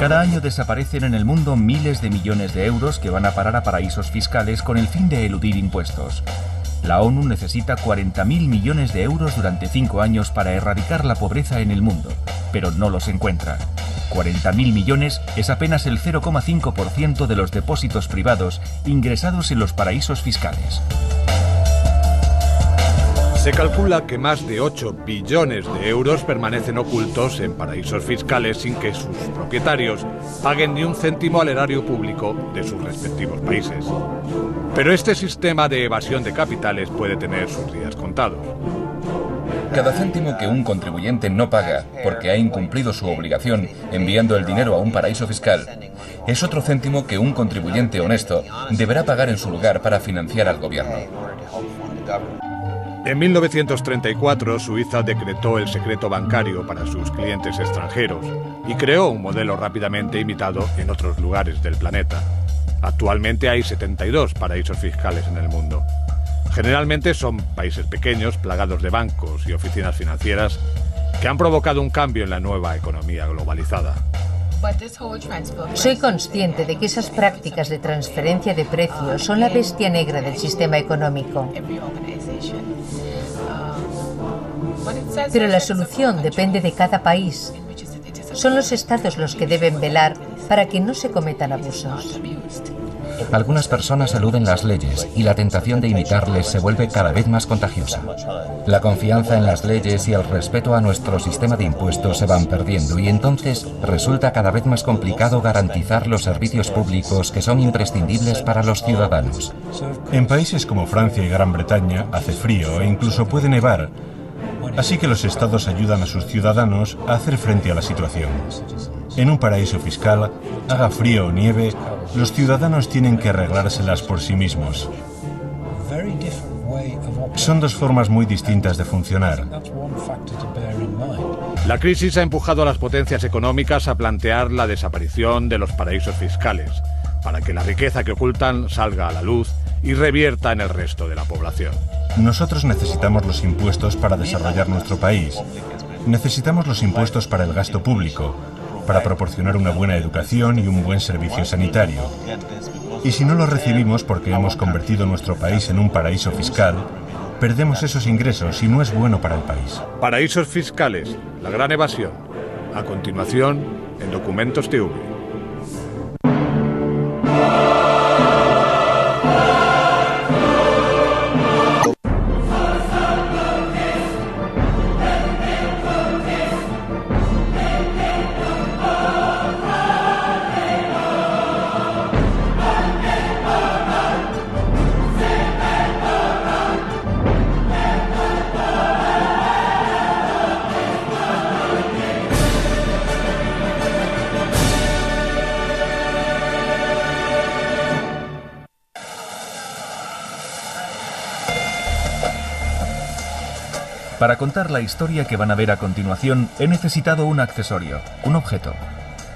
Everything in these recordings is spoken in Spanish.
Cada año desaparecen en el mundo miles de millones de euros que van a parar a paraísos fiscales con el fin de eludir impuestos. La ONU necesita 40.000 millones de euros durante 5 años para erradicar la pobreza en el mundo, pero no los encuentra. 40.000 millones es apenas el 0,5% de los depósitos privados ingresados en los paraísos fiscales. Se calcula que más de 8 billones de euros permanecen ocultos en paraísos fiscales sin que sus propietarios paguen ni un céntimo al erario público de sus respectivos países. Pero este sistema de evasión de capitales puede tener sus días contados. Cada céntimo que un contribuyente no paga porque ha incumplido su obligación enviando el dinero a un paraíso fiscal es otro céntimo que un contribuyente honesto deberá pagar en su lugar para financiar al gobierno. En 1934, Suiza decretó el secreto bancario para sus clientes extranjeros y creó un modelo rápidamente imitado en otros lugares del planeta. Actualmente hay 72 paraísos fiscales en el mundo. Generalmente son países pequeños, plagados de bancos y oficinas financieras, que han provocado un cambio en la nueva economía globalizada. Soy consciente de que esas prácticas de transferencia de precios son la bestia negra del sistema económico. Pero la solución depende de cada país. Son los estados los que deben velar para que no se cometan abusos. Algunas personas eluden las leyes y la tentación de imitarles se vuelve cada vez más contagiosa. La confianza en las leyes y el respeto a nuestro sistema de impuestos se van perdiendo y entonces resulta cada vez más complicado garantizar los servicios públicos que son imprescindibles para los ciudadanos. En países como Francia y Gran Bretaña hace frío e incluso puede nevar, así que los estados ayudan a sus ciudadanos a hacer frente a la situación. En un paraíso fiscal, haga frío o nieve, los ciudadanos tienen que arreglárselas por sí mismos. Son dos formas muy distintas de funcionar. La crisis ha empujado a las potencias económicas a plantear la desaparición de los paraísos fiscales, para que la riqueza que ocultan salga a la luz y revierta en el resto de la población. Nosotros necesitamos los impuestos para desarrollar nuestro país. Necesitamos los impuestos para el gasto público, para proporcionar una buena educación y un buen servicio sanitario. Y si no los recibimos porque hemos convertido nuestro país en un paraíso fiscal, perdemos esos ingresos y no es bueno para el país. Paraísos fiscales, la gran evasión. A continuación, en Documentos TV. Para contar la historia que van a ver a continuación, he necesitado un accesorio, un objeto.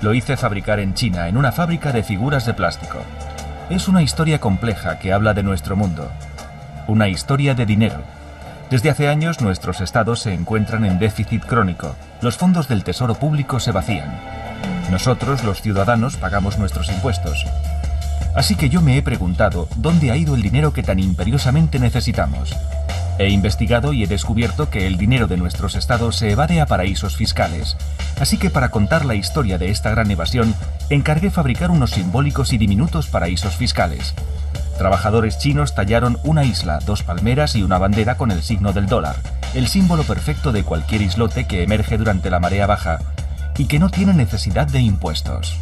Lo hice fabricar en China, en una fábrica de figuras de plástico. Es una historia compleja que habla de nuestro mundo. Una historia de dinero. Desde hace años nuestros estados se encuentran en déficit crónico. Los fondos del tesoro público se vacían. Nosotros, los ciudadanos, pagamos nuestros impuestos. Así que yo me he preguntado dónde ha ido el dinero que tan imperiosamente necesitamos. He investigado y he descubierto que el dinero de nuestros estados se evade a paraísos fiscales. Así que para contar la historia de esta gran evasión, encargué fabricar unos simbólicos y diminutos paraísos fiscales. Trabajadores chinos tallaron una isla, 2 palmeras y una bandera con el signo del dólar, el símbolo perfecto de cualquier islote que emerge durante la marea baja y que no tiene necesidad de impuestos.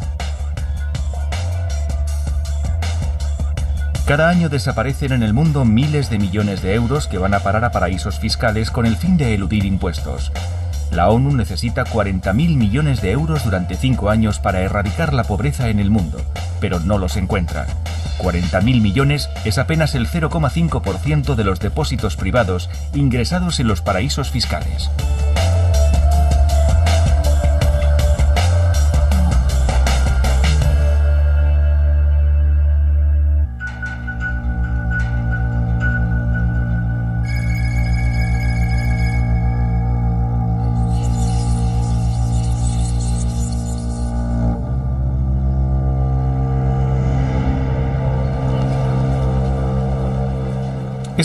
Cada año desaparecen en el mundo miles de millones de euros que van a parar a paraísos fiscales con el fin de eludir impuestos. La ONU necesita 40.000 millones de euros durante 5 años para erradicar la pobreza en el mundo, pero no los encuentra. 40.000 millones es apenas el 0,5% de los depósitos privados ingresados en los paraísos fiscales.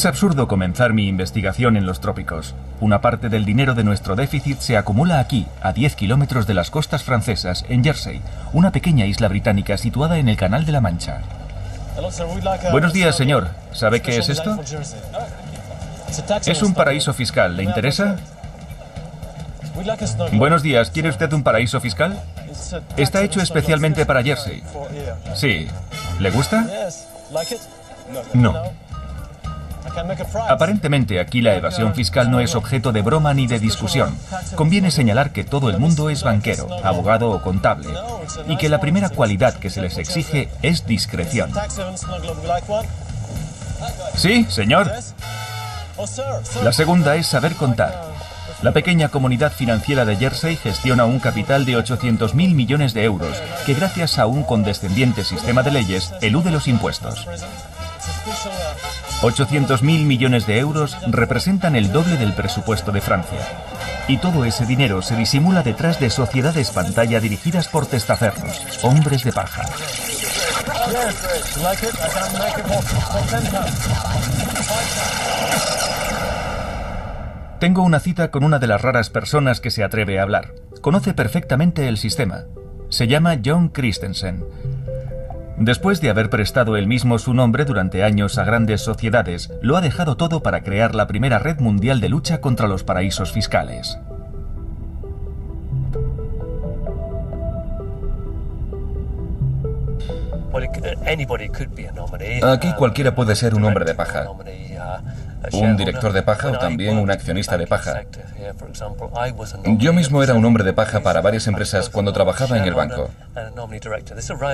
Es absurdo comenzar mi investigación en los trópicos. Una parte del dinero de nuestro déficit se acumula aquí, a 10 kilómetros de las costas francesas, en Jersey, una pequeña isla británica situada en el Canal de la Mancha. Buenos días, señor. ¿Sabe qué es esto? Es un paraíso fiscal. ¿Le interesa? Buenos días. ¿Quiere usted un paraíso fiscal? Está hecho especialmente para Jersey. Sí. ¿Le gusta? No. Aparentemente aquí la evasión fiscal no es objeto de broma ni de discusión. Conviene señalar que todo el mundo es banquero, abogado o contable, y que la primera cualidad que se les exige es discreción. Sí, señor. La segunda es saber contar. La pequeña comunidad financiera de Jersey gestiona un capital de 800.000 millones de euros, que gracias a un condescendiente sistema de leyes elude los impuestos. 800.000 millones de euros representan el doble del presupuesto de Francia. Y todo ese dinero se disimula detrás de sociedades pantalla dirigidas por testaferros, hombres de paja. Tengo una cita con una de las raras personas que se atreve a hablar. Conoce perfectamente el sistema. Se llama John Christensen. Después de haber prestado él mismo su nombre durante años a grandes sociedades, lo ha dejado todo para crear la primera red mundial de lucha contra los paraísos fiscales. Aquí cualquiera puede ser un hombre de paja, un director de paja o también un accionista de paja. Yo mismo era un hombre de paja para varias empresas cuando trabajaba en el banco.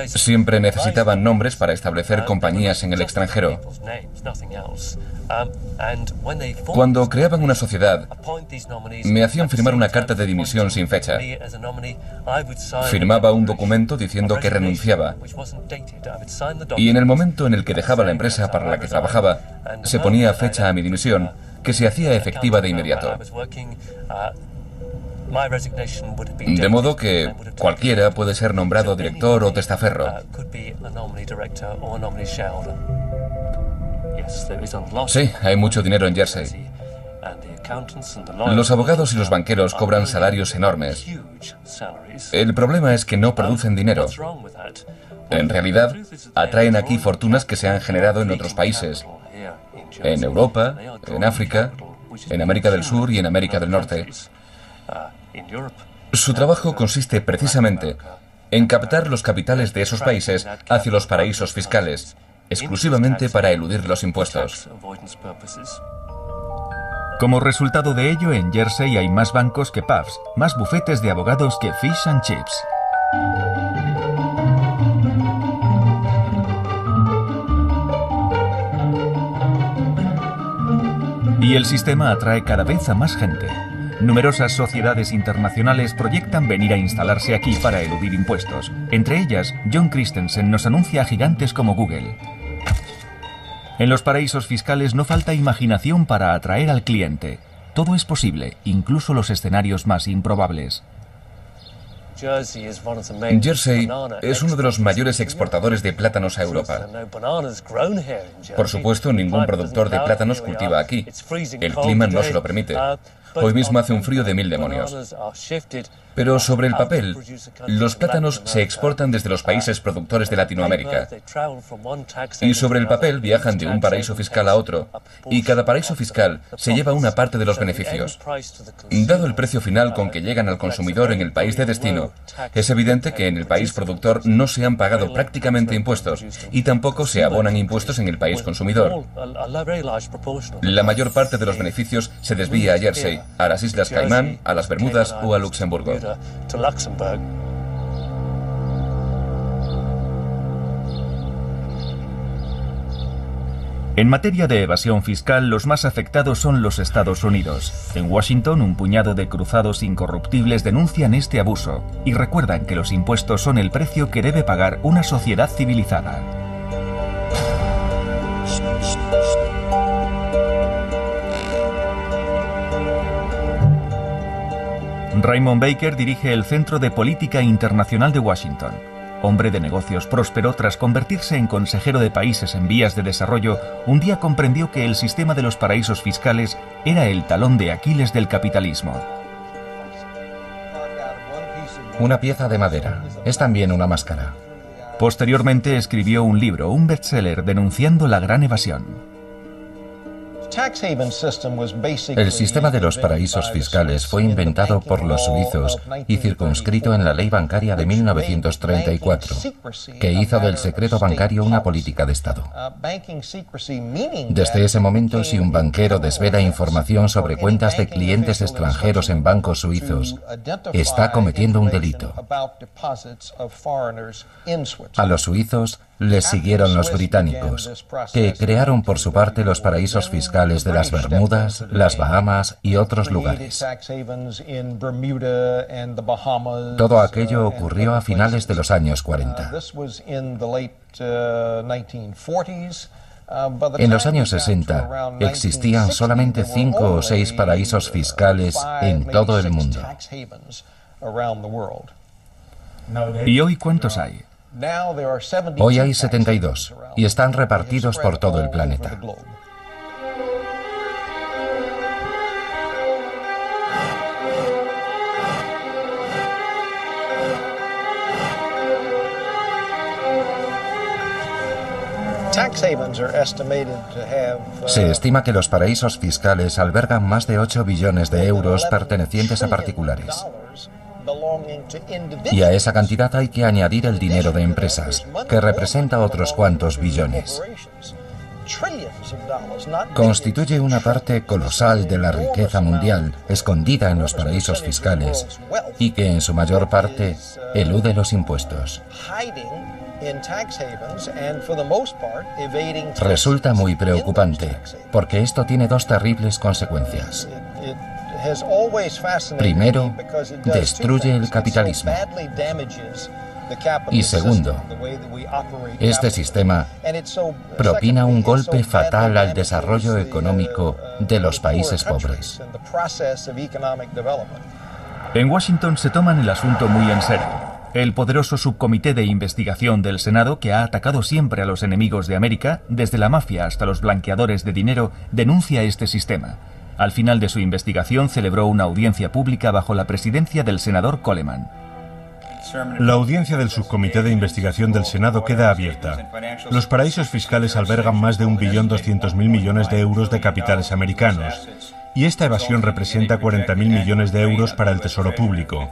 Siempre necesitaban nombres para establecer compañías en el extranjero. Cuando creaban una sociedad, me hacían firmar una carta de dimisión sin fecha. Firmaba un documento diciendo que renunciaba. Y en el momento en el que dejaba la empresa para la que trabajaba, se ponía fecha a mi dimisión, que se hacía efectiva de inmediato. De modo que cualquiera puede ser nombrado director o testaferro. Sí, hay mucho dinero en Jersey. Los abogados y los banqueros cobran salarios enormes. El problema es que no producen dinero. En realidad, atraen aquí fortunas que se han generado en otros países. En Europa, en África, en América del Sur y en América del Norte. Su trabajo consiste precisamente en captar los capitales de esos países hacia los paraísos fiscales, exclusivamente para eludir los impuestos. Como resultado de ello, en Jersey hay más bancos que pubs, más bufetes de abogados que fish and chips. Y el sistema atrae cada vez a más gente. Numerosas sociedades internacionales proyectan venir a instalarse aquí para eludir impuestos. Entre ellas, John Christensen nos anuncia a gigantes como Google. En los paraísos fiscales no falta imaginación para atraer al cliente. Todo es posible, incluso los escenarios más improbables. Jersey es uno de los mayores exportadores de plátanos a Europa. Por supuesto, ningún productor de plátanos cultiva aquí. El clima no se lo permite. Hoy mismo hace un frío de 1000 demonios. Pero sobre el papel, los plátanos se exportan desde los países productores de Latinoamérica. Y sobre el papel viajan de un paraíso fiscal a otro, y cada paraíso fiscal se lleva una parte de los beneficios. Dado el precio final con que llegan al consumidor en el país de destino, es evidente que en el país productor no se han pagado prácticamente impuestos, y tampoco se abonan impuestos en el país consumidor. La mayor parte de los beneficios se desvía a Jersey, a las Islas Caimán, a las Bermudas o a Luxemburgo. En materia de evasión fiscal, los más afectados son los Estados Unidos. En Washington, un puñado de cruzados incorruptibles denuncian este abuso y recuerdan que los impuestos son el precio que debe pagar una sociedad civilizada. Raymond Baker dirige el Centro de Política Internacional de Washington. Hombre de negocios próspero, tras convertirse en consejero de países en vías de desarrollo, un día comprendió que el sistema de los paraísos fiscales era el talón de Aquiles del capitalismo. Una pieza de madera. Es también una máscara. Posteriormente escribió un libro, un bestseller, denunciando la gran evasión. El sistema de los paraísos fiscales fue inventado por los suizos y circunscrito en la ley bancaria de 1934, que hizo del secreto bancario una política de Estado. Desde ese momento, si un banquero desvela información sobre cuentas de clientes extranjeros en bancos suizos, está cometiendo un delito. A los suizos les siguieron los británicos, que crearon por su parte los paraísos fiscales de las Bermudas, las Bahamas y otros lugares. Todo aquello ocurrió a finales de los años 40. En los años 60 existían solamente 5 o 6 paraísos fiscales en todo el mundo. ¿Y hoy cuántos hay? Hoy hay 72 y están repartidos por todo el planeta. Se estima que los paraísos fiscales albergan más de 8 billones de euros pertenecientes a particulares. Y a esa cantidad hay que añadir el dinero de empresas, que representa otros cuantos billones. Constituye una parte colosal de la riqueza mundial escondida en los paraísos fiscales y que en su mayor parte elude los impuestos. Resulta muy preocupante, porque esto tiene dos terribles consecuencias. Primero, destruye el capitalismo. Y segundo, este sistema propina un golpe fatal al desarrollo económico de los países pobres. En Washington se toman el asunto muy en serio. El poderoso subcomité de investigación del Senado, que ha atacado siempre a los enemigos de América, desde la mafia hasta los blanqueadores de dinero, denuncia este sistema. Al final de su investigación celebró una audiencia pública bajo la presidencia del senador Coleman. La audiencia del subcomité de investigación del Senado queda abierta. Los paraísos fiscales albergan más de 1.200.000 millones de euros de capitales americanos, y esta evasión representa 40.000 millones de euros para el Tesoro Público.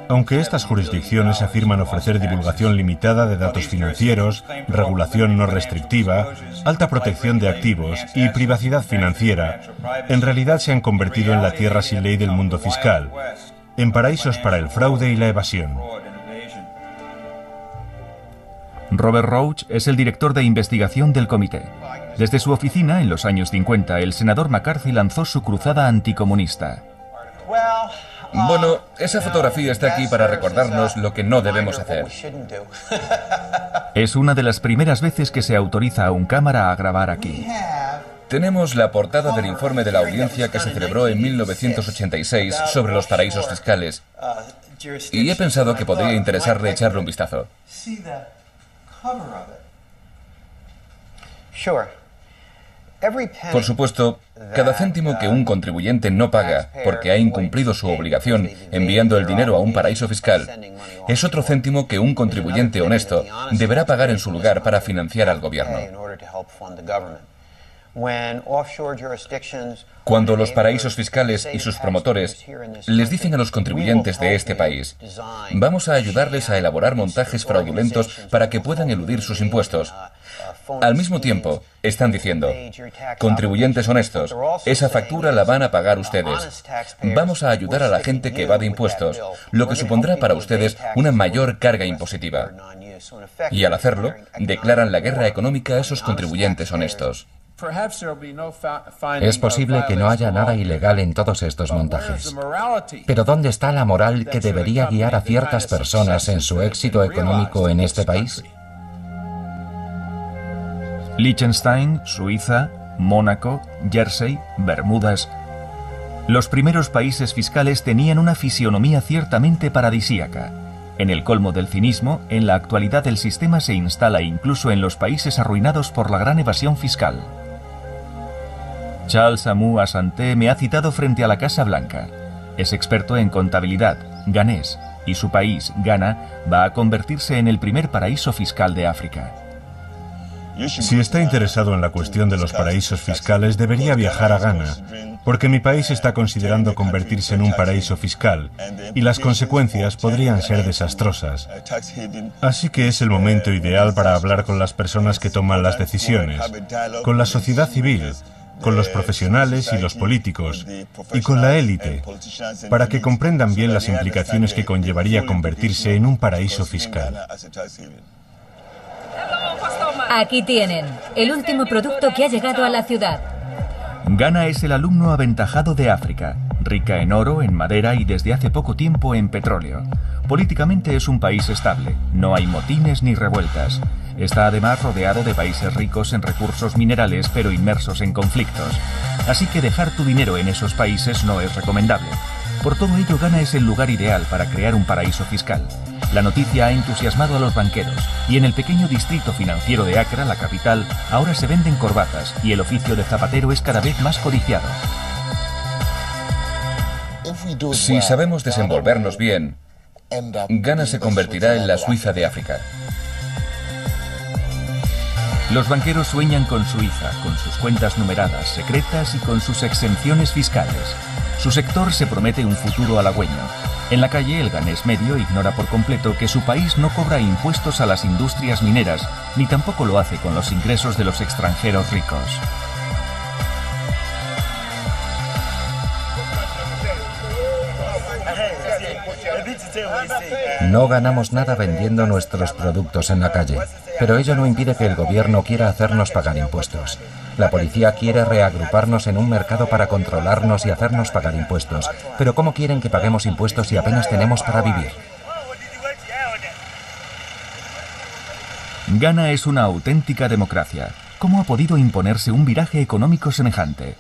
Aunque estas jurisdicciones afirman ofrecer divulgación limitada de datos financieros, regulación no restrictiva, alta protección de activos y privacidad financiera, en realidad se han convertido en la tierra sin ley del mundo fiscal, en paraísos para el fraude y la evasión. Robert Roach es el director de investigación del comité. Desde su oficina, en los años 50, el senador McCarthy lanzó su cruzada anticomunista. Bueno, esa fotografía está aquí para recordarnos lo que no debemos hacer. Es una de las primeras veces que se autoriza a un cámara a grabar aquí. Tenemos la portada del informe de la audiencia que se celebró en 1986 sobre los paraísos fiscales. Y he pensado que podría interesarle echarle un vistazo. Por supuesto, cada céntimo que un contribuyente no paga porque ha incumplido su obligación enviando el dinero a un paraíso fiscal es otro céntimo que un contribuyente honesto deberá pagar en su lugar para financiar al gobierno. Cuando los paraísos fiscales y sus promotores les dicen a los contribuyentes de este país, vamos a ayudarles a elaborar montajes fraudulentos para que puedan eludir sus impuestos, al mismo tiempo están diciendo, contribuyentes honestos, esa factura la van a pagar ustedes. Vamos a ayudar a la gente que evade impuestos, lo que supondrá para ustedes una mayor carga impositiva. Y al hacerlo, declaran la guerra económica a esos contribuyentes honestos. Es posible que no haya nada ilegal en todos estos montajes. Pero ¿dónde está la moral que debería guiar a ciertas personas en su éxito económico en este país? Liechtenstein, Suiza, Mónaco, Jersey, Bermudas. Los primeros países fiscales tenían una fisionomía ciertamente paradisíaca. En el colmo del cinismo, en la actualidad el sistema se instala incluso en los países arruinados por la gran evasión fiscal. Charles Amu Asante me ha citado frente a la Casa Blanca. Es experto en contabilidad, ghanés, y su país, Ghana, va a convertirse en el primer paraíso fiscal de África. Si está interesado en la cuestión de los paraísos fiscales, debería viajar a Ghana, porque mi país está considerando convertirse en un paraíso fiscal y las consecuencias podrían ser desastrosas. Así que es el momento ideal para hablar con las personas que toman las decisiones, con la sociedad civil, con los profesionales y los políticos, y con la élite, para que comprendan bien las implicaciones que conllevaría convertirse en un paraíso fiscal. Aquí tienen, el último producto que ha llegado a la ciudad. Ghana es el alumno aventajado de África, rica en oro, en madera y desde hace poco tiempo en petróleo. Políticamente es un país estable, no hay motines ni revueltas. Está además rodeado de países ricos en recursos minerales pero inmersos en conflictos. Así que dejar tu dinero en esos países no es recomendable. Por todo ello, Ghana es el lugar ideal para crear un paraíso fiscal. La noticia ha entusiasmado a los banqueros y en el pequeño distrito financiero de Accra, la capital, ahora se venden corbatas y el oficio de zapatero es cada vez más codiciado. Si sabemos desenvolvernos bien, Ghana se convertirá en la Suiza de África. Los banqueros sueñan con Suiza, con sus cuentas numeradas, secretas y con sus exenciones fiscales. Su sector se promete un futuro halagüeño. En la calle, el ghanés medio ignora por completo que su país no cobra impuestos a las industrias mineras, ni tampoco lo hace con los ingresos de los extranjeros ricos. No ganamos nada vendiendo nuestros productos en la calle, pero ello no impide que el gobierno quiera hacernos pagar impuestos. La policía quiere reagruparnos en un mercado para controlarnos y hacernos pagar impuestos. Pero ¿cómo quieren que paguemos impuestos si apenas tenemos para vivir? Ghana es una auténtica democracia. ¿Cómo ha podido imponerse un viraje económico semejante?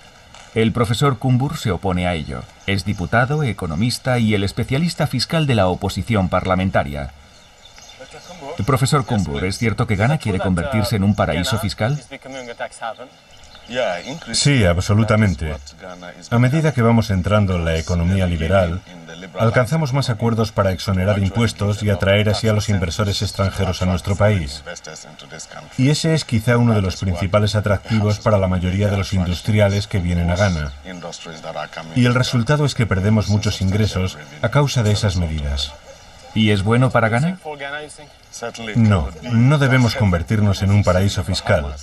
El profesor Kumbur se opone a ello. Es diputado, economista y el especialista fiscal de la oposición parlamentaria. Profesor Kumbur, ¿es cierto que Ghana quiere convertirse en un paraíso fiscal? Sí, absolutamente. A medida que vamos entrando en la economía liberal, alcanzamos más acuerdos para exonerar impuestos y atraer así a los inversores extranjeros a nuestro país. Y ese es quizá uno de los principales atractivos para la mayoría de los industriales que vienen a Ghana. Y el resultado es que perdemos muchos ingresos a causa de esas medidas. ¿Y es bueno para Ghana? No, no debemos convertirnos en un paraíso fiscal.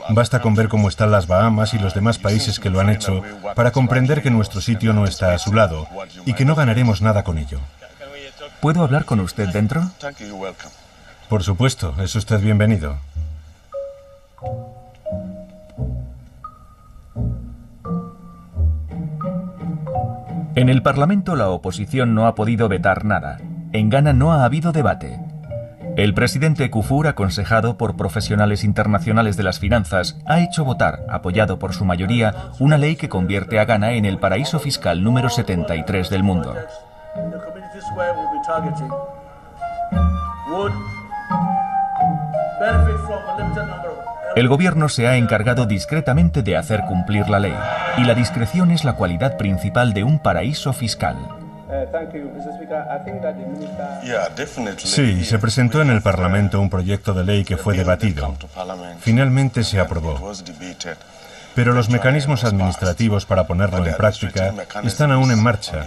Basta con ver cómo están las Bahamas y los demás países que lo han hecho para comprender que nuestro sitio no está a su lado y que no ganaremos nada con ello. ¿Puedo hablar con usted dentro? Por supuesto, es usted bienvenido. En el Parlamento la oposición no ha podido vetar nada. En Ghana no ha habido debate. El presidente Kufur, aconsejado por profesionales internacionales de las finanzas, ha hecho votar, apoyado por su mayoría, una ley que convierte a Ghana en el paraíso fiscal número 73 del mundo. El gobierno se ha encargado discretamente de hacer cumplir la ley, y la discreción es la cualidad principal de un paraíso fiscal. Sí, se presentó en el Parlamento un proyecto de ley que fue debatido. Finalmente se aprobó. Pero los mecanismos administrativos para ponerlo en práctica están aún en marcha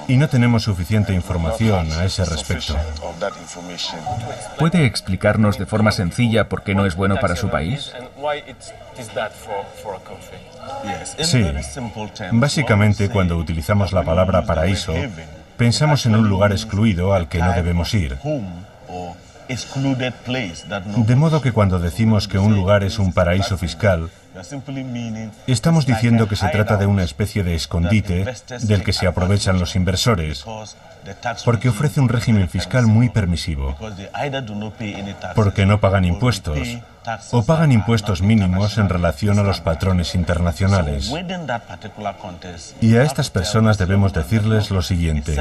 y no tenemos suficiente información a ese respecto. ¿Puede explicarnos de forma sencilla por qué no es bueno para su país? Sí. Básicamente, cuando utilizamos la palabra paraíso, pensamos en un lugar excluido al que no debemos ir. De modo que cuando decimos que un lugar es un paraíso fiscal, estamos diciendo que se trata de una especie de escondite del que se aprovechan los inversores, porque ofrece un régimen fiscal muy permisivo, porque no pagan impuestos, o pagan impuestos mínimos en relación a los patrones internacionales. Y a estas personas debemos decirles lo siguiente: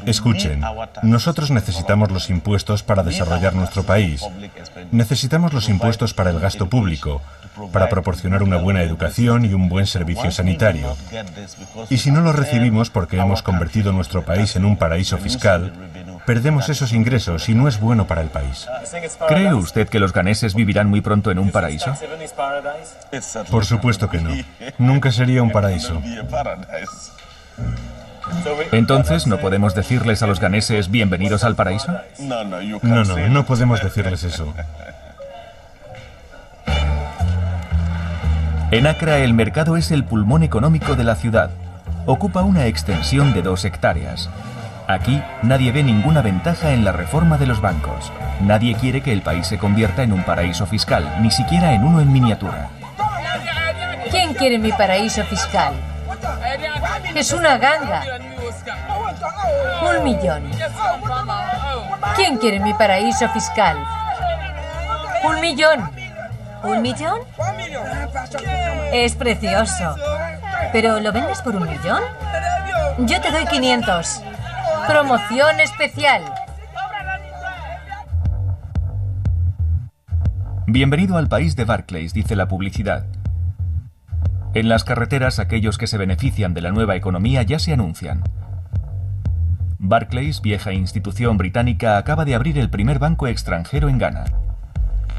escuchen, nosotros necesitamos los impuestos para desarrollar nuestro país, necesitamos los impuestos para el gasto público, para proporcionar una buena educación y un buen servicio sanitario. Y si no los recibimos porque hemos convertido nuestro país en un paraíso fiscal, perdemos esos ingresos y no es bueno para el país. ¿Cree usted que los ganeses vivirán muy pronto en un paraíso? Por supuesto que no. Nunca sería un paraíso. Entonces, ¿no podemos decirles a los ganeses bienvenidos al paraíso? No podemos decirles eso. En Accra, el mercado es el pulmón económico de la ciudad. Ocupa una extensión de 2 hectáreas. Aquí nadie ve ninguna ventaja en la reforma de los bancos. Nadie quiere que el país se convierta en un paraíso fiscal, ni siquiera en uno en miniatura. ¿Quién quiere mi paraíso fiscal? Es una ganga. 1 millón. ¿Quién quiere mi paraíso fiscal? 1 millón. ¿1 millón? Es precioso. ¿Pero lo vendes por 1 millón? Yo te doy 500. Promoción especial. Bienvenido al país de Barclays, dice la publicidad. En las carreteras, aquellos que se benefician de la nueva economía ya se anuncian. Barclays, vieja institución británica, acaba de abrir el primer banco extranjero en Ghana.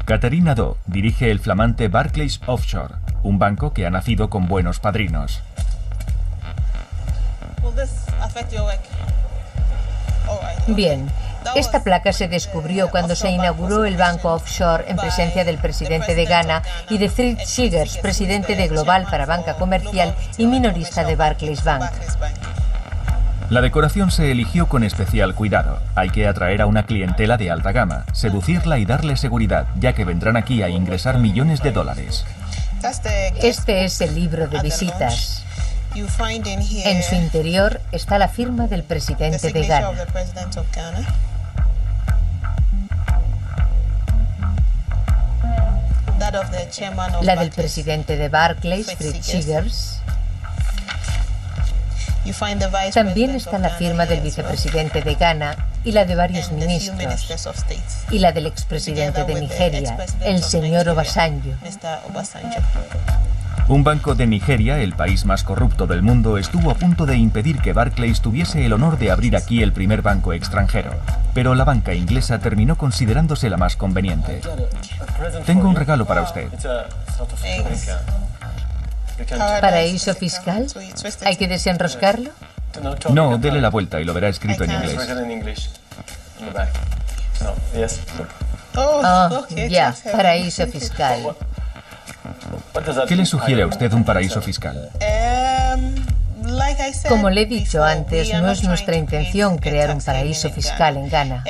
Caterina Do dirige el flamante Barclays Offshore, un banco que ha nacido con buenos padrinos. Bien, esta placa se descubrió cuando se inauguró el banco offshore en presencia del presidente de Ghana y de Fred Shiggers, presidente de Global para Banca Comercial y minorista de Barclays Bank. La decoración se eligió con especial cuidado. Hay que atraer a una clientela de alta gama, seducirla y darle seguridad, ya que vendrán aquí a ingresar millones de dólares. Este es el libro de visitas. En su interior está la firma del presidente de Ghana. La del presidente de Barclays, Fred Shiggers. También está la firma del vicepresidente de Ghana y la de varios ministros, y la del expresidente de Nigeria, el señor Obasanjo. Un banco de Nigeria, el país más corrupto del mundo, estuvo a punto de impedir que Barclays tuviese el honor de abrir aquí el primer banco extranjero, pero la banca inglesa terminó considerándose la más conveniente. Tengo un regalo para usted. ¿Paraíso fiscal? ¿Hay que desenroscarlo? No, dele la vuelta y lo verá escrito en inglés. Oh, ya, paraíso fiscal. ¿Qué le sugiere a usted un paraíso fiscal? Como le he dicho antes, no es nuestra intención crear un paraíso fiscal en Ghana.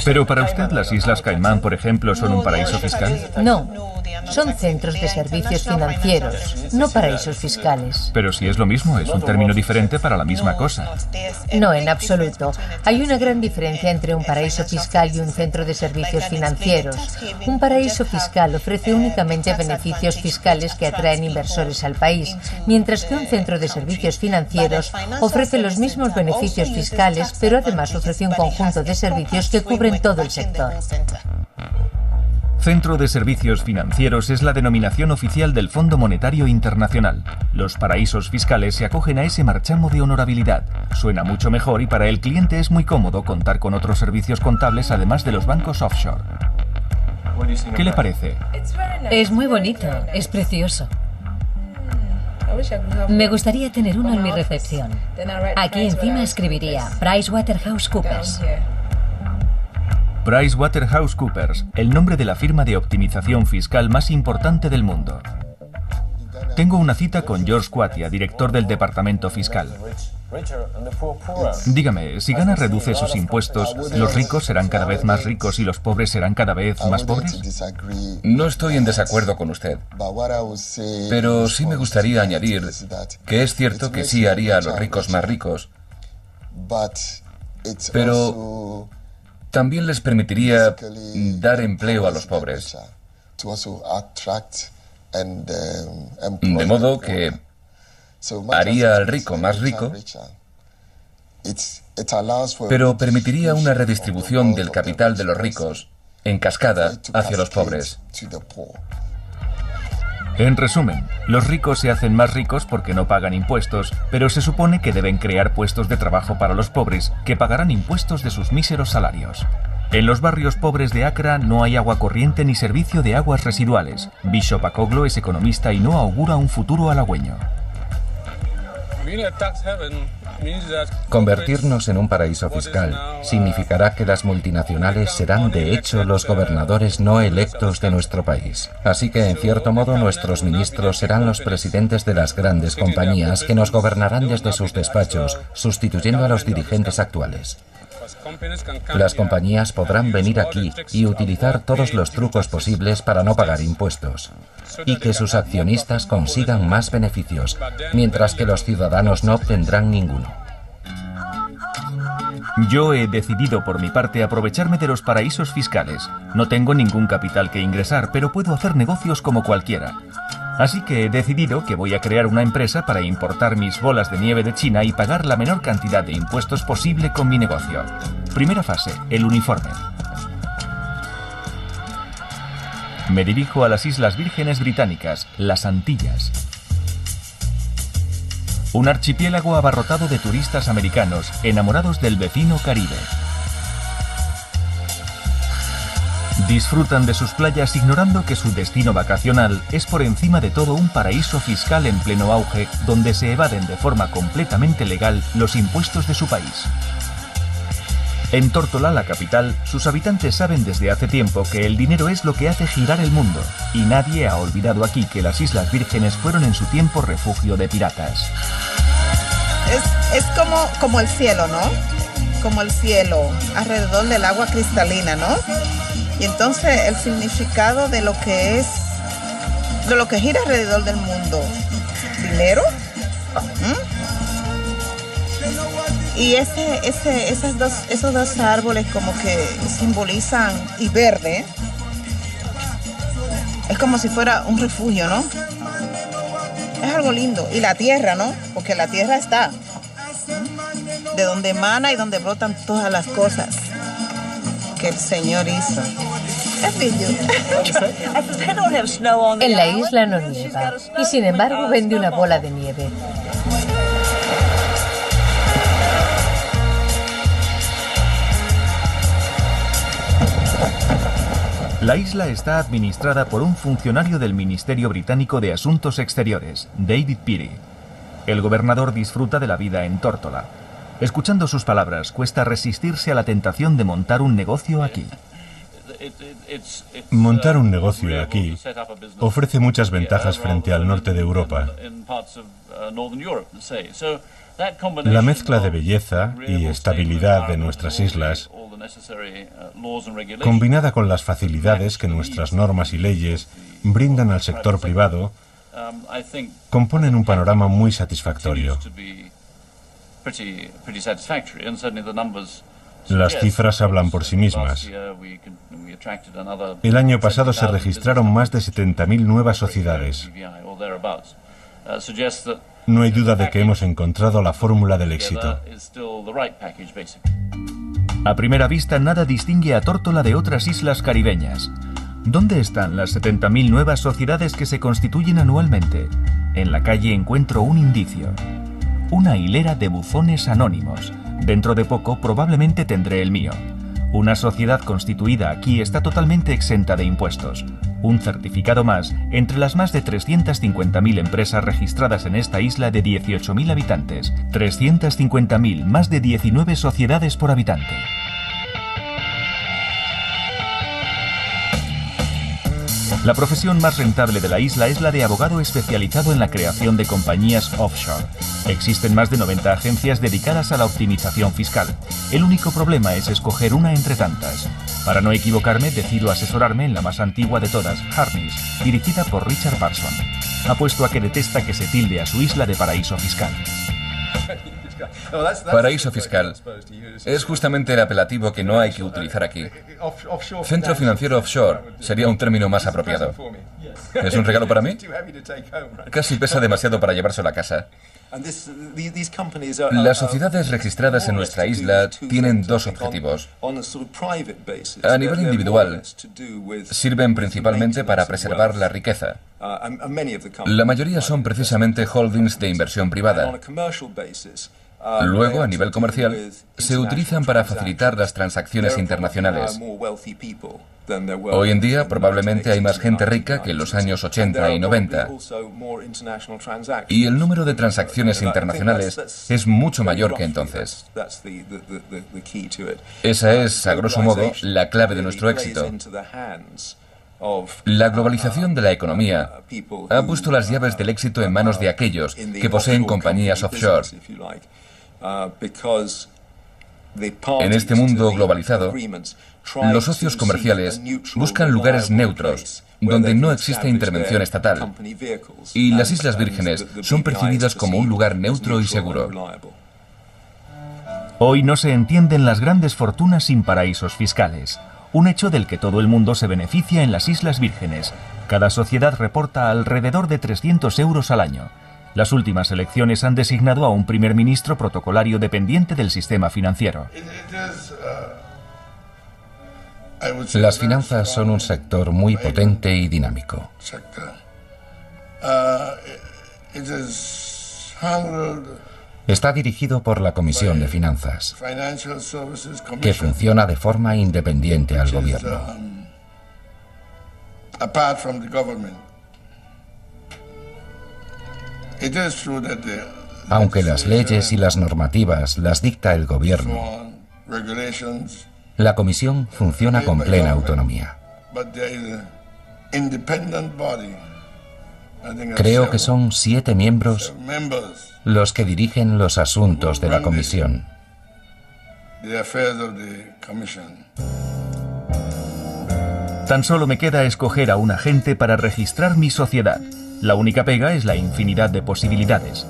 Pero para usted las Islas Caimán, por ejemplo, ¿son un paraíso fiscal? No, son centros de servicios financieros, no paraísos fiscales. Pero si es lo mismo, es un término diferente para la misma cosa. No, en absoluto. Hay una gran diferencia entre un paraíso fiscal y un centro de servicios financieros. Un paraíso fiscal ofrece únicamente beneficios fiscales que atraen inversores al país, mientras que un centro de servicios financieros ofrece los mismos beneficios fiscales, pero además ofrece un conjunto de servicios que cubren todo el sector. Centro de Servicios Financieros es la denominación oficial del Fondo Monetario Internacional. Los paraísos fiscales se acogen a ese marchamo de honorabilidad. Suena mucho mejor y para el cliente es muy cómodo contar con otros servicios contables además de los bancos offshore. ¿Qué le parece? Es muy bonito, es precioso. Me gustaría tener uno en mi recepción. Aquí encima escribiría PricewaterhouseCoopers. PricewaterhouseCoopers, el nombre de la firma de optimización fiscal más importante del mundo. Tengo una cita con George Kwatia, director del departamento fiscal. Dígame, si Ghana reduce sus impuestos, ¿los ricos serán cada vez más ricos y los pobres serán cada vez más pobres? No estoy en desacuerdo con usted, pero sí me gustaría añadir que es cierto que sí haría a los ricos más ricos, Pero también les permitiría dar empleo a los pobres. De modo que haría al rico más rico, pero permitiría una redistribución del capital de los ricos en cascada hacia los pobres. En resumen, los ricos se hacen más ricos porque no pagan impuestos, pero se supone que deben crear puestos de trabajo para los pobres, que pagarán impuestos de sus míseros salarios. En los barrios pobres de Accra no hay agua corriente ni servicio de aguas residuales. Bishop Akoglo es economista y no augura un futuro halagüeño. Convertirnos en un paraíso fiscal significará que las multinacionales serán de hecho los gobernadores no electos de nuestro país. Así que, en cierto modo, nuestros ministros serán los presidentes de las grandes compañías que nos gobernarán desde sus despachos, sustituyendo a los dirigentes actuales. Las compañías podrán venir aquí y utilizar todos los trucos posibles para no pagar impuestos, y que sus accionistas consigan más beneficios, mientras que los ciudadanos no obtendrán ninguno. Yo he decidido por mi parte aprovecharme de los paraísos fiscales. No tengo ningún capital que ingresar, pero puedo hacer negocios como cualquiera. Así que he decidido que voy a crear una empresa para importar mis bolas de nieve de China y pagar la menor cantidad de impuestos posible con mi negocio. Primera fase, el uniforme. Me dirijo a las Islas Vírgenes Británicas, las Antillas. Un archipiélago abarrotado de turistas americanos, enamorados del vecino Caribe. Disfrutan de sus playas ignorando que su destino vacacional es por encima de todo un paraíso fiscal en pleno auge, donde se evaden de forma completamente legal los impuestos de su país. En Tórtola, la capital, sus habitantes saben desde hace tiempo que el dinero es lo que hace girar el mundo, y nadie ha olvidado aquí que las Islas Vírgenes fueron en su tiempo refugio de piratas. Es como el cielo, ¿no? Como el cielo, alrededor del agua cristalina, ¿no? Y entonces el significado de lo que gira alrededor del mundo, dinero, y esos dos árboles como que simbolizan, y verde, es como si fuera un refugio, ¿no? Es algo lindo. Y la tierra, ¿no? Porque la tierra está de donde emana y donde brotan todas las cosas que el Señor hizo. Es bello. En la isla no nieva, y sin embargo vende una bola de nieve. La isla está administrada por un funcionario del Ministerio Británico de Asuntos Exteriores, David Peary. El gobernador disfruta de la vida en Tórtola. Escuchando sus palabras, cuesta resistirse a la tentación de montar un negocio aquí. Montar un negocio aquí ofrece muchas ventajas frente al norte de Europa. La mezcla de belleza y estabilidad de nuestras islas, combinada con las facilidades que nuestras normas y leyes brindan al sector privado, componen un panorama muy satisfactorio. Las cifras hablan por sí mismas. El año pasado se registraron más de 70.000 nuevas sociedades. No hay duda de que hemos encontrado la fórmula del éxito. A primera vista, nada distingue a Tórtola de otras islas caribeñas. ¿Dónde están las 70.000 nuevas sociedades que se constituyen anualmente? En la calle encuentro un indicio. Una hilera de buzones anónimos. Dentro de poco probablemente tendré el mío. Una sociedad constituida aquí está totalmente exenta de impuestos. Un certificado más entre las más de 350.000 empresas registradas en esta isla de 18.000 habitantes. 350.000, más de 19 sociedades por habitante. La profesión más rentable de la isla es la de abogado especializado en la creación de compañías offshore. Existen más de 90 agencias dedicadas a la optimización fiscal. El único problema es escoger una entre tantas. Para no equivocarme, decido asesorarme en la más antigua de todas, Harness, dirigida por Richard Parson. Apuesto a que detesta que se tilde a su isla de paraíso fiscal. Paraíso fiscal es justamente el apelativo que no hay que utilizar aquí. Centro financiero offshore sería un término más apropiado. ¿Es un regalo para mí? Casi pesa demasiado para llevárselo a casa. Las sociedades registradas en nuestra isla tienen dos objetivos. A nivel individual, sirven principalmente para preservar la riqueza. La mayoría son precisamente holdings de inversión privada. Luego, a nivel comercial, se utilizan para facilitar las transacciones internacionales. Hoy en día, probablemente hay más gente rica que en los años 80 y 90. Y el número de transacciones internacionales es mucho mayor que entonces. Esa es, a grosso modo, la clave de nuestro éxito. La globalización de la economía ha puesto las llaves del éxito en manos de aquellos que poseen compañías offshore. En este mundo globalizado, los socios comerciales buscan lugares neutros, donde no existe intervención estatal, y las Islas Vírgenes son percibidas como un lugar neutro y seguro. Hoy no se entienden las grandes fortunas sin paraísos fiscales, un hecho del que todo el mundo se beneficia en las Islas Vírgenes. Cada sociedad reporta alrededor de 300 euros al año. Las últimas elecciones han designado a un primer ministro protocolario dependiente del sistema financiero. Las finanzas son un sector muy potente y dinámico. Está dirigido por la Comisión de Finanzas, que funciona de forma independiente al gobierno. Aunque las leyes y las normativas las dicta el gobierno, la Comisión funciona con plena autonomía. Creo que son 7 miembros los que dirigen los asuntos de la Comisión. Tan solo me queda escoger a un agente para registrar mi sociedad. La única pega es la infinidad de posibilidades.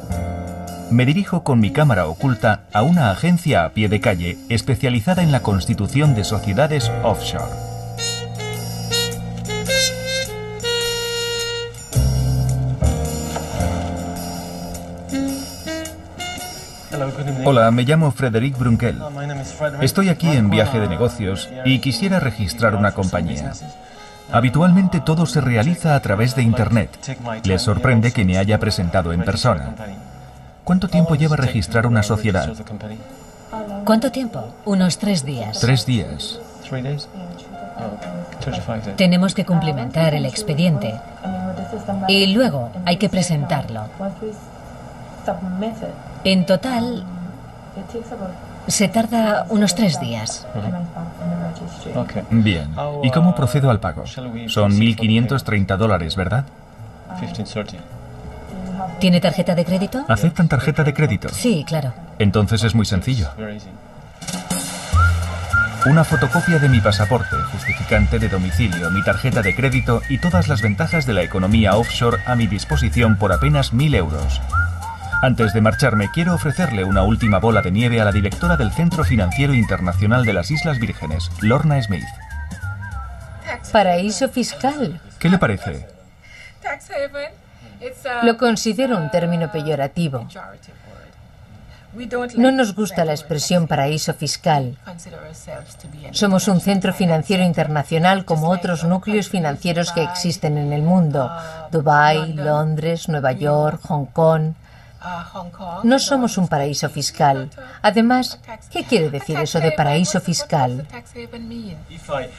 Me dirijo con mi cámara oculta a una agencia a pie de calle especializada en la constitución de sociedades offshore. Hola, me llamo Frederic Brunkel. Estoy aquí en viaje de negocios y quisiera registrar una compañía. Habitualmente todo se realiza a través de Internet. Les sorprende que me haya presentado en persona. ¿Cuánto tiempo lleva registrar una sociedad? ¿Cuánto tiempo? Unos 3 días. 3 días. Tenemos que cumplimentar el expediente y luego hay que presentarlo. En total, se tarda unos 3 días. Bien. ¿Y cómo procedo al pago? Son $1.530, ¿verdad? ¿Tiene tarjeta de crédito? ¿Aceptan tarjeta de crédito? Sí, claro. Entonces es muy sencillo. Una fotocopia de mi pasaporte, justificante de domicilio, mi tarjeta de crédito y todas las ventajas de la economía offshore a mi disposición por apenas 1.000 euros. Antes de marcharme, quiero ofrecerle una última bola de nieve a la directora del Centro Financiero Internacional de las Islas Vírgenes, Lorna Smith. Paraíso fiscal. ¿Qué le parece? Lo considero un término peyorativo. No nos gusta la expresión paraíso fiscal. Somos un centro financiero internacional como otros núcleos financieros que existen en el mundo. Dubái, Londres, Nueva York, Hong Kong. No somos un paraíso fiscal. Además, ¿qué quiere decir eso de paraíso fiscal?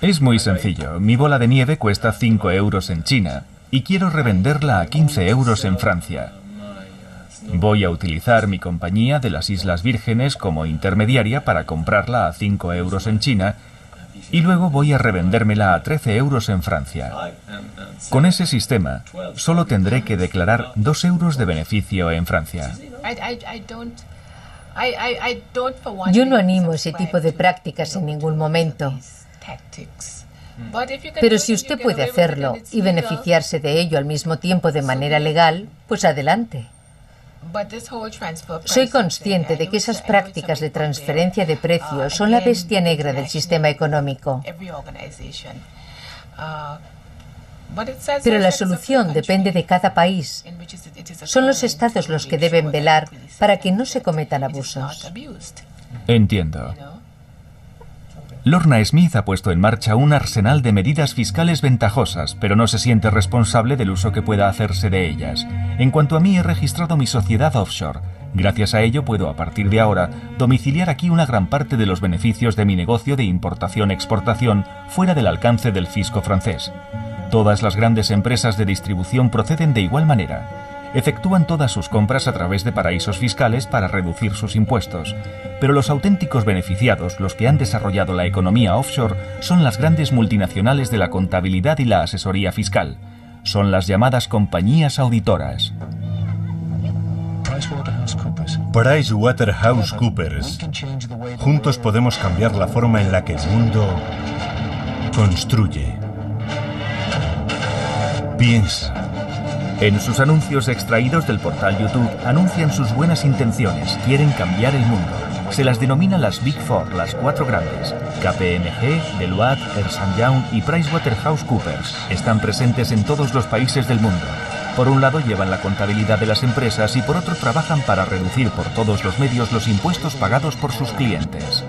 Es muy sencillo. Mi bola de nieve cuesta 5 euros en China y quiero revenderla a 15 euros en Francia. Voy a utilizar mi compañía de las Islas Vírgenes como intermediaria para comprarla a 5 euros en China y luego voy a revendérmela a 13 euros en Francia. Con ese sistema, solo tendré que declarar 2 euros de beneficio en Francia. Yo no animo ese tipo de prácticas en ningún momento. Pero si usted puede hacerlo y beneficiarse de ello al mismo tiempo de manera legal, pues adelante. Soy consciente de que esas prácticas de transferencia de precios son la bestia negra del sistema económico. Pero la solución depende de cada país. Son los estados los que deben velar para que no se cometan abusos. Entiendo. Lorna Smith ha puesto en marcha un arsenal de medidas fiscales ventajosas, pero no se siente responsable del uso que pueda hacerse de ellas. En cuanto a mí, he registrado mi sociedad offshore. Gracias a ello puedo, a partir de ahora, domiciliar aquí una gran parte de los beneficios de mi negocio de importación-exportación fuera del alcance del fisco francés. Todas las grandes empresas de distribución proceden de igual manera. Efectúan todas sus compras a través de paraísos fiscales para reducir sus impuestos. Pero los auténticos beneficiados, los que han desarrollado la economía offshore, son las grandes multinacionales de la contabilidad y la asesoría fiscal. Son las llamadas compañías auditoras. PricewaterhouseCoopers. Juntos podemos cambiar la forma en la que el mundo construye. Piensa. En sus anuncios extraídos del portal YouTube anuncian sus buenas intenciones, quieren cambiar el mundo. Se las denomina las Big Four, las cuatro grandes. KPMG, Deloitte, Ernst & Young y PricewaterhouseCoopers están presentes en todos los países del mundo. Por un lado llevan la contabilidad de las empresas y por otro trabajan para reducir por todos los medios los impuestos pagados por sus clientes.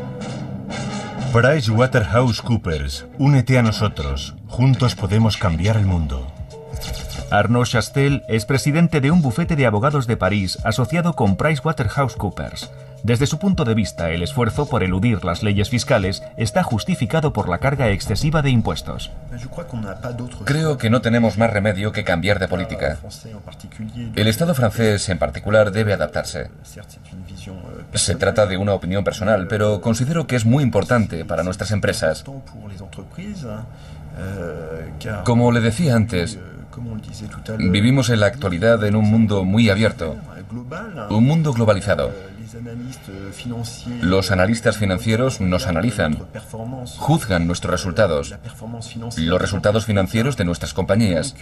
PricewaterhouseCoopers, únete a nosotros. Juntos podemos cambiar el mundo. Arnaud Chastel es presidente de un bufete de abogados de París asociado con PricewaterhouseCoopers. Desde su punto de vista, el esfuerzo por eludir las leyes fiscales está justificado por la carga excesiva de impuestos. Creo que no tenemos más remedio que cambiar de política. El Estado francés, en particular, debe adaptarse. Se trata de una opinión personal, pero considero que es muy importante para nuestras empresas. Como le decía antes, vivimos en la actualidad en un mundo muy abierto, un mundo globalizado. Los analistas financieros nos analizan, juzgan nuestros resultados, los resultados financieros de nuestras compañías.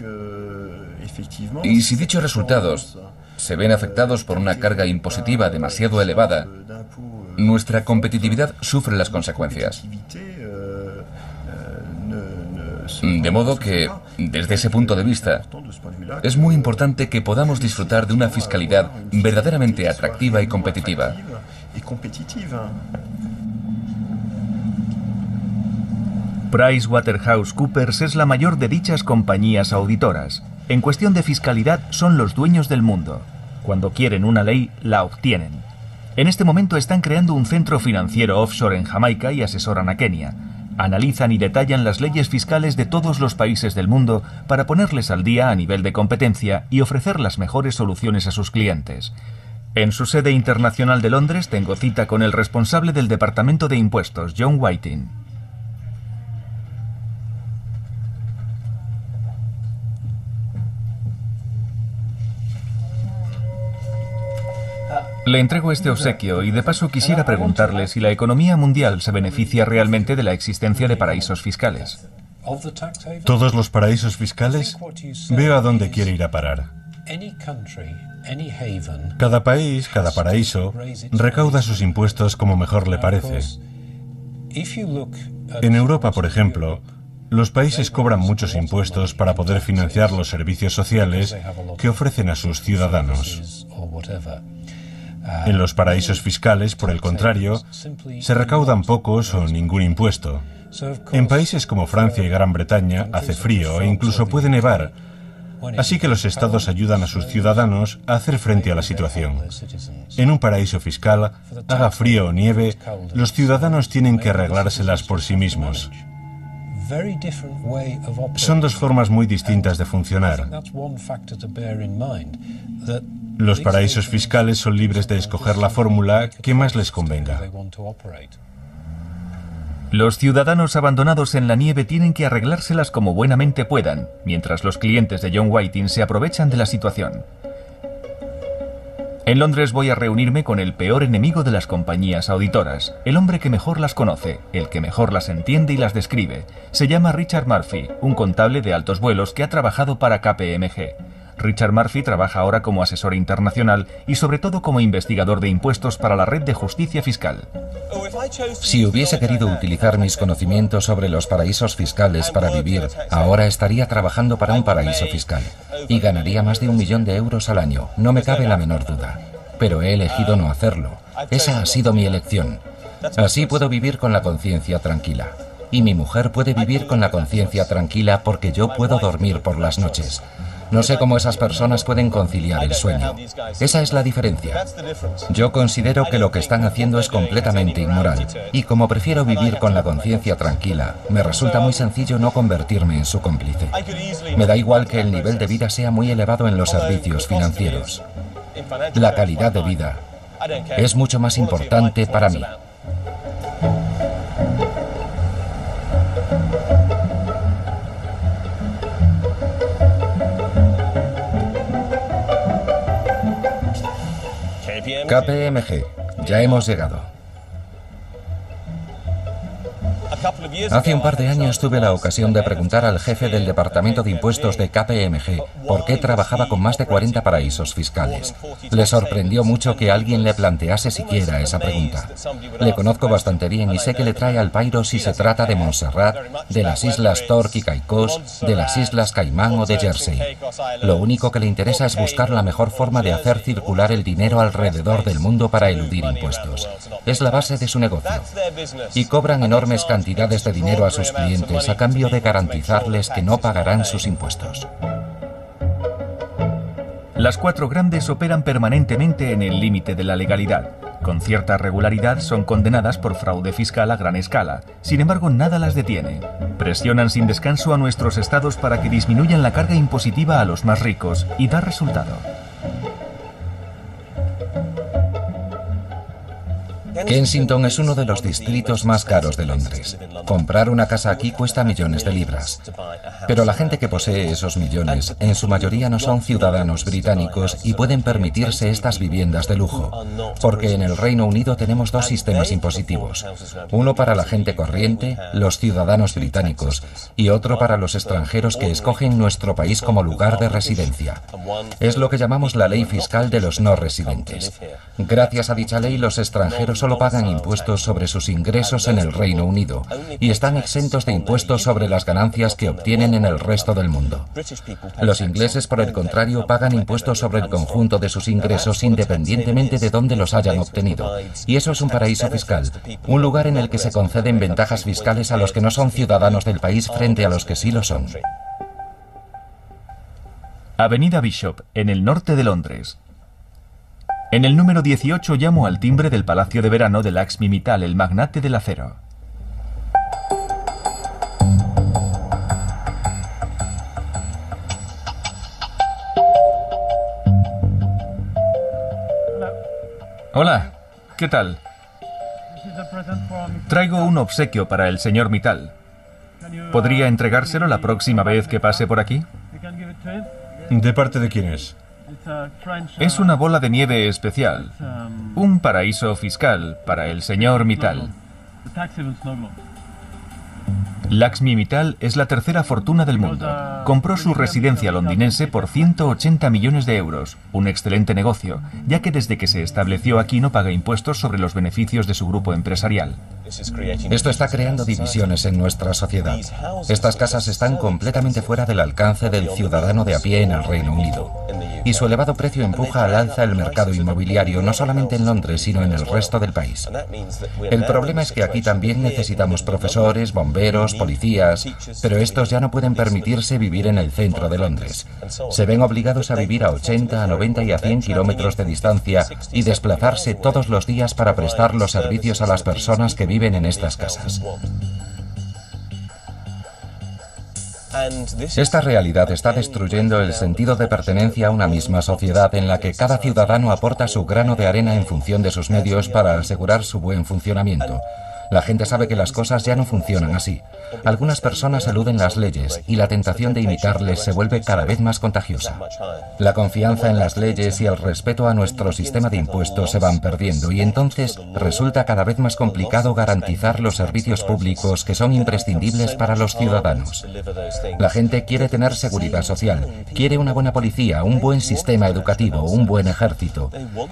Y si dichos resultados se ven afectados por una carga impositiva demasiado elevada, nuestra competitividad sufre las consecuencias. De modo que, desde ese punto de vista, es muy importante que podamos disfrutar de una fiscalidad verdaderamente atractiva y competitiva. PricewaterhouseCoopers es la mayor de dichas compañías auditoras. En cuestión de fiscalidad, son los dueños del mundo. Cuando quieren una ley, la obtienen. En este momento están creando un centro financiero offshore en Jamaica y asesoran a Kenia. Analizan y detallan las leyes fiscales de todos los países del mundo para ponerles al día a nivel de competencia y ofrecer las mejores soluciones a sus clientes. En su sede internacional de Londres tengo cita con el responsable del Departamento de Impuestos, John Whiting. Le entrego este obsequio y de paso quisiera preguntarle si la economía mundial se beneficia realmente de la existencia de paraísos fiscales. ¿Todos los paraísos fiscales? Veo a dónde quiere ir a parar. Cada país, cada paraíso, recauda sus impuestos como mejor le parece. En Europa, por ejemplo, los países cobran muchos impuestos para poder financiar los servicios sociales que ofrecen a sus ciudadanos. En los paraísos fiscales, por el contrario, se recaudan pocos o ningún impuesto. En países como Francia y Gran Bretaña hace frío e incluso puede nevar, así que los estados ayudan a sus ciudadanos a hacer frente a la situación. En un paraíso fiscal, haga frío o nieve, los ciudadanos tienen que arreglárselas por sí mismos. Son dos formas muy distintas de funcionar. Los paraísos fiscales son libres de escoger la fórmula que más les convenga. Los ciudadanos abandonados en la nieve tienen que arreglárselas como buenamente puedan, mientras los clientes de John Whiting se aprovechan de la situación. En Londres voy a reunirme con el peor enemigo de las compañías auditoras, el hombre que mejor las conoce, el que mejor las entiende y las describe. Se llama Richard Murphy, un contable de altos vuelos que ha trabajado para KPMG. Richard Murphy trabaja ahora como asesor internacional y sobre todo como investigador de impuestos para la red de justicia fiscal. Si hubiese querido utilizar mis conocimientos sobre los paraísos fiscales para vivir, ahora estaría trabajando para un paraíso fiscal y ganaría más de 1 millón de euros al año, no me cabe la menor duda. Pero he elegido no hacerlo. Esa ha sido mi elección. Así puedo vivir con la conciencia tranquila. Y mi mujer puede vivir con la conciencia tranquila porque yo puedo dormir por las noches. No sé cómo esas personas pueden conciliar el sueño. Esa es la diferencia. Yo considero que lo que están haciendo es completamente inmoral. Y como prefiero vivir con la conciencia tranquila, me resulta muy sencillo no convertirme en su cómplice. Me da igual que el nivel de vida sea muy elevado en los servicios financieros. La calidad de vida es mucho más importante para mí. KPMG, ya hemos llegado. Hace un par de años tuve la ocasión de preguntar al jefe del departamento de impuestos de KPMG por qué trabajaba con más de 40 paraísos fiscales. Le sorprendió mucho que alguien le plantease siquiera esa pregunta. Le conozco bastante bien y sé que le trae al pairo si se trata de Montserrat, de las islas Tork y Caicos, de las islas Caimán o de Jersey. Lo único que le interesa es buscar la mejor forma de hacer circular el dinero alrededor del mundo para eludir impuestos. Es la base de su negocio. Y cobran enormes cantidades de dinero a sus clientes a cambio de garantizarles que no pagarán sus impuestos. Las 4 grandes operan permanentemente en el límite de la legalidad. Con cierta regularidad son condenadas por fraude fiscal a gran escala. Sin embargo, nada las detiene. Presionan sin descanso a nuestros estados para que disminuyan la carga impositiva a los más ricos y da resultado. Kensington es uno de los distritos más caros de Londres. Comprar una casa aquí cuesta millones de libras. Pero la gente que posee esos millones, en su mayoría no son ciudadanos británicos y pueden permitirse estas viviendas de lujo. Porque en el Reino Unido tenemos 2 sistemas impositivos. Uno para la gente corriente, los ciudadanos británicos, y otro para los extranjeros que escogen nuestro país como lugar de residencia. Es lo que llamamos la ley fiscal de los no residentes. Gracias a dicha ley, los extranjeros solo pagan impuestos sobre sus ingresos en el Reino Unido y están exentos de impuestos sobre las ganancias que obtienen en el resto del mundo. Los ingleses, por el contrario, pagan impuestos sobre el conjunto de sus ingresos independientemente de dónde los hayan obtenido. Y eso es un paraíso fiscal, un lugar en el que se conceden ventajas fiscales a los que no son ciudadanos del país frente a los que sí lo son. Avenida Bishop, en el norte de Londres. En el número 18 llamo al timbre del Palacio de Verano de Lakshmi Mittal, el magnate del acero. Hola, ¿qué tal? Traigo un obsequio para el señor Mittal. ¿Podría entregárselo la próxima vez que pase por aquí? ¿De parte de quién es? Es una bola de nieve especial. Un paraíso fiscal para el señor Mittal. Lakshmi Mittal es la 3ª fortuna del mundo. Compró su residencia londinense por 180 millones de euros. Un excelente negocio, ya que desde que se estableció aquí no paga impuestos sobre los beneficios de su grupo empresarial. Esto está creando divisiones en nuestra sociedad. Estas casas están completamente fuera del alcance del ciudadano de a pie en el Reino Unido. Y su elevado precio empuja al alza el mercado inmobiliario, no solamente en Londres, sino en el resto del país. El problema es que aquí también necesitamos profesores, bomberos, policías, pero estos ya no pueden permitirse vivir en el centro de Londres. Se ven obligados a vivir a 80, a 90 y a 100 kilómetros de distancia y desplazarse todos los días para prestar los servicios a las personas que viven en estas casas. Esta realidad está destruyendo el sentido de pertenencia a una misma sociedad en la que cada ciudadano aporta su grano de arena en función de sus medios para asegurar su buen funcionamiento. La gente sabe que las cosas ya no funcionan así. Algunas personas eluden las leyes y la tentación de imitarles se vuelve cada vez más contagiosa. La confianza en las leyes y el respeto a nuestro sistema de impuestos se van perdiendo y entonces resulta cada vez más complicado garantizar los servicios públicos que son imprescindibles para los ciudadanos. La gente quiere tener seguridad social, quiere una buena policía, un buen sistema educativo, un buen ejército,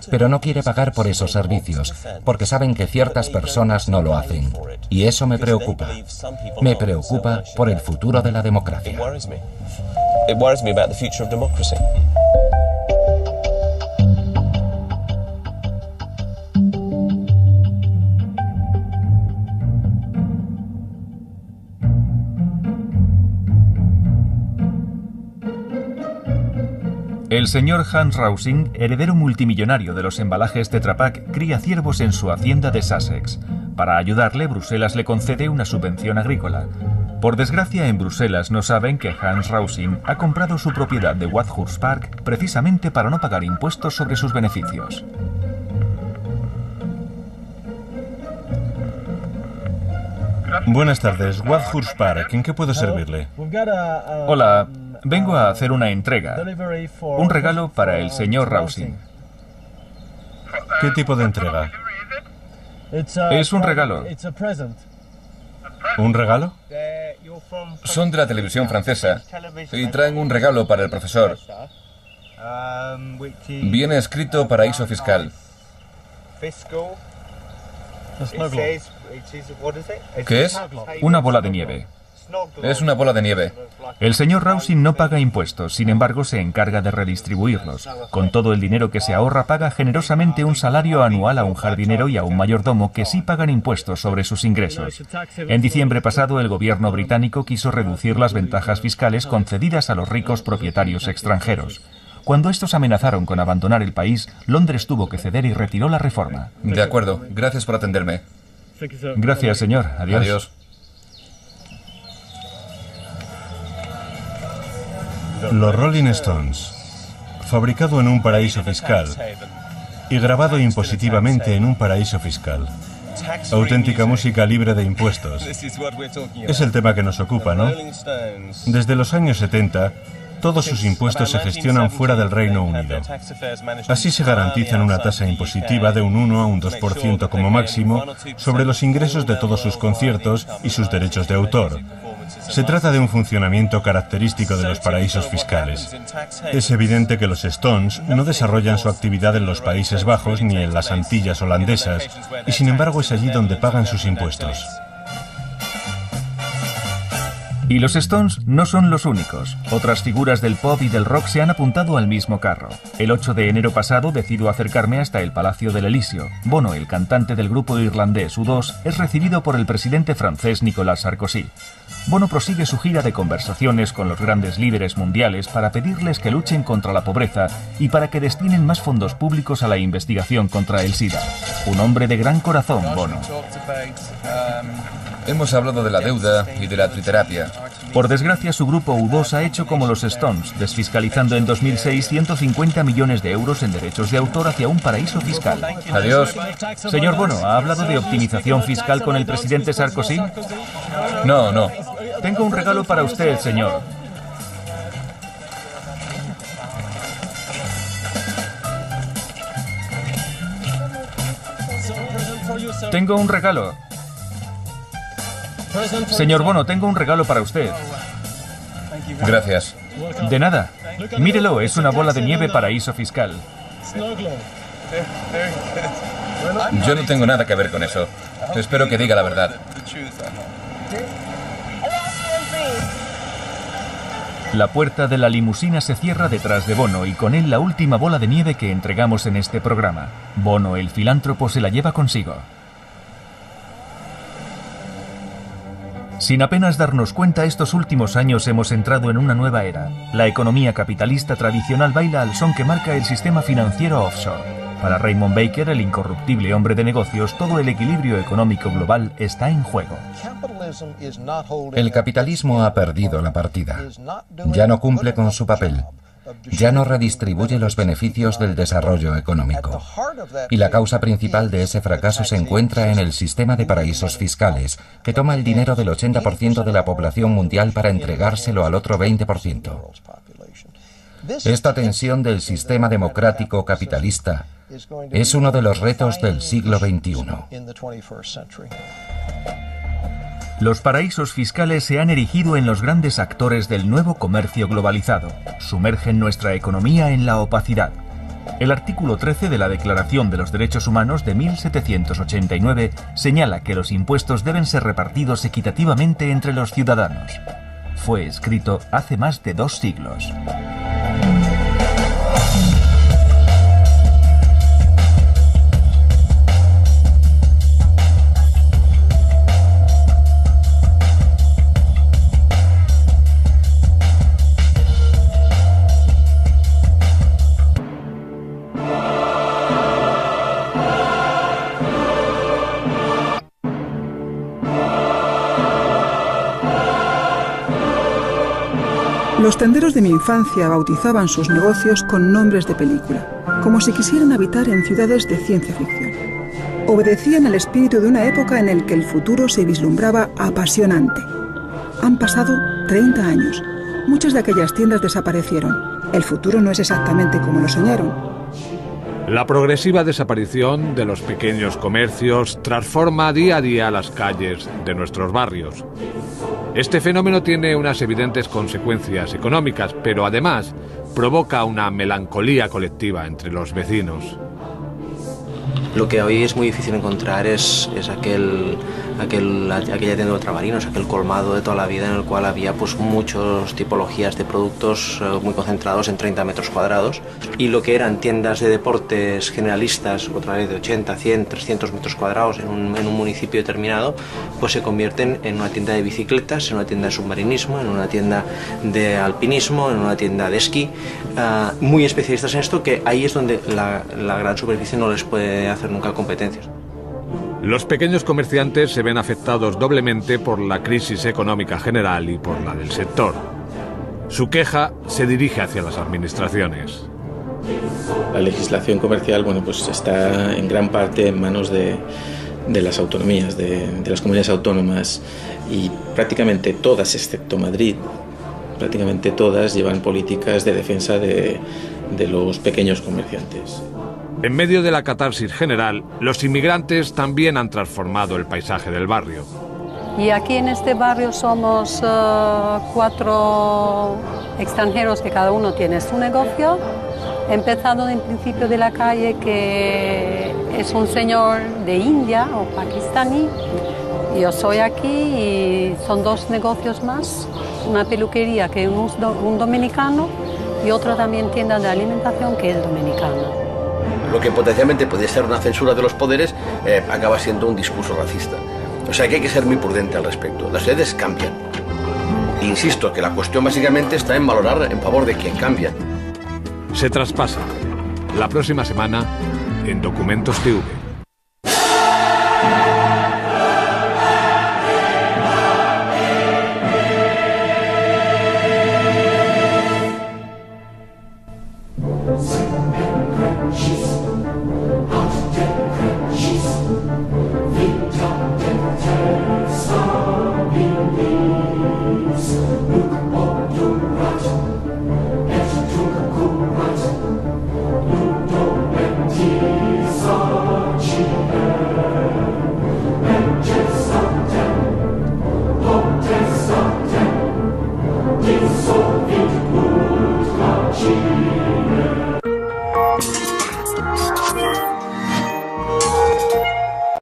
pero no quiere pagar por esos servicios, porque saben que ciertas personas no lo hacen. Y eso me preocupa. Me preocupa por el futuro de la democracia. El señor Hans Rausing, heredero multimillonario de los embalajes Tetra Pak, cría ciervos en su hacienda de Sussex. Para ayudarle, Bruselas le concede una subvención agrícola. Por desgracia, en Bruselas no saben que Hans Rausing ha comprado su propiedad de Wadhurst Park precisamente para no pagar impuestos sobre sus beneficios. Buenas tardes, Wadhurst Park. ¿En qué puedo servirle? Hola, vengo a hacer una entrega. Un regalo para el señor Rausing. ¿Qué tipo de entrega? Es un regalo. ¿Un regalo? Son de la televisión francesa y traen un regalo para el profesor. Viene escrito paraíso fiscal. ¿Qué es? Una bola de nieve. Es una bola de nieve. El señor Rausing no paga impuestos, sin embargo se encarga de redistribuirlos. Con todo el dinero que se ahorra, paga generosamente un salario anual a un jardinero y a un mayordomo que sí pagan impuestos sobre sus ingresos. En diciembre pasado, el gobierno británico quiso reducir las ventajas fiscales concedidas a los ricos propietarios extranjeros. Cuando estos amenazaron con abandonar el país, Londres tuvo que ceder y retiró la reforma. De acuerdo. Gracias por atenderme. Gracias, señor. Adiós. Adiós. Los Rolling Stones, fabricado en un paraíso fiscal y grabado impositivamente en un paraíso fiscal. Auténtica música libre de impuestos. Es el tema que nos ocupa, ¿no? Desde los años 70, todos sus impuestos se gestionan fuera del Reino Unido. Así se garantizan una tasa impositiva de un 1 a un 2% como máximo sobre los ingresos de todos sus conciertos y sus derechos de autor. Se trata de un funcionamiento característico de los paraísos fiscales. Es evidente que los Stones no desarrollan su actividad en los Países Bajos ni en las Antillas holandesas, y sin embargo es allí donde pagan sus impuestos. Y los Stones no son los únicos. Otras figuras del pop y del rock se han apuntado al mismo carro. El 8 de enero pasado decido acercarme hasta el Palacio del Elíseo. Bono, el cantante del grupo irlandés U2, es recibido por el presidente francés Nicolas Sarkozy. Bono prosigue su gira de conversaciones con los grandes líderes mundiales para pedirles que luchen contra la pobreza y para que destinen más fondos públicos a la investigación contra el SIDA. Un hombre de gran corazón, Bono. Hemos hablado de la deuda y de la triterapia. Por desgracia, su grupo U2 ha hecho como los Stones, desfiscalizando en 2006 150 millones de euros en derechos de autor hacia un paraíso fiscal. Adiós. Señor Bono, ¿ha hablado de optimización fiscal con el presidente Sarkozy? No, no. Tengo un regalo para usted, señor. Tengo un regalo. Señor Bono, tengo un regalo para usted. Gracias. De nada. Mírelo, es una bola de nieve paraíso fiscal. Yo no tengo nada que ver con eso. Espero que diga la verdad. La puerta de la limusina se cierra detrás de Bono y con él la última bola de nieve que entregamos en este programa. Bono, el filántropo, se la lleva consigo. Sin apenas darnos cuenta, estos últimos años hemos entrado en una nueva era. La economía capitalista tradicional baila al son que marca el sistema financiero offshore. Para Raymond Baker, el incorruptible hombre de negocios, todo el equilibrio económico global está en juego. El capitalismo ha perdido la partida. Ya no cumple con su papel. ya no redistribuye los beneficios del desarrollo económico. Y la causa principal de ese fracaso se encuentra en el sistema de paraísos fiscales, que toma el dinero del 80% de la población mundial para entregárselo al otro 20%. Esta tensión del sistema democrático capitalista es uno de los retos del siglo XXI. Los paraísos fiscales se han erigido en los grandes actores del nuevo comercio globalizado. Sumergen nuestra economía en la opacidad. El artículo 13 de la Declaración de los Derechos Humanos de 1789 señala que los impuestos deben ser repartidos equitativamente entre los ciudadanos. Fue escrito hace más de 2 siglos. Los tenderos de mi infancia bautizaban sus negocios con nombres de película, como si quisieran habitar en ciudades de ciencia ficción. Obedecían al espíritu de una época en el que el futuro se vislumbraba apasionante. Han pasado 30 años. Muchas de aquellas tiendas desaparecieron. El futuro no es exactamente como lo soñaron. La progresiva desaparición de los pequeños comercios transforma día a día las calles de nuestros barrios. Este fenómeno tiene unas evidentes consecuencias económicas, pero además provoca una melancolía colectiva entre los vecinos. Lo que hoy es muy difícil encontrar es aquella tienda de ultramarinos, aquel colmado de toda la vida en el cual había pues muchas tipologías de productos muy concentrados en 30 metros cuadrados, y lo que eran tiendas de deportes generalistas, otra vez de 80, 100, 300 metros cuadrados en un municipio determinado, pues se convierten en una tienda de bicicletas, en una tienda de submarinismo, en una tienda de alpinismo, en una tienda de esquí, muy especialistas en esto, que ahí es donde la gran superficie no les puede hacer nunca competencias. Los pequeños comerciantes se ven afectados doblemente por la crisis económica general y por la del sector. Su queja se dirige hacia las administraciones. La legislación comercial, bueno, pues está en gran parte en manos de las autonomías, de las comunidades autónomas, y prácticamente todas, excepto Madrid, prácticamente todas llevan políticas de defensa de los pequeños comerciantes. En medio de la catarsis general, los inmigrantes también han transformado el paisaje del barrio. Y aquí en este barrio somos 4 extranjeros que cada uno tiene su negocio, empezando en principio de la calle, que es un señor de India o pakistaní. Yo soy aquí y son 2 negocios más, una peluquería que es un dominicano y otra también tienda de alimentación que es dominicana. Lo que potencialmente podría ser una censura de los poderes acaba siendo un discurso racista. O sea que hay que ser muy prudente al respecto. Las sociedades cambian. Insisto que la cuestión básicamente está en valorar en favor de quien cambia. Se traspasa. La próxima semana en Documentos TV. She's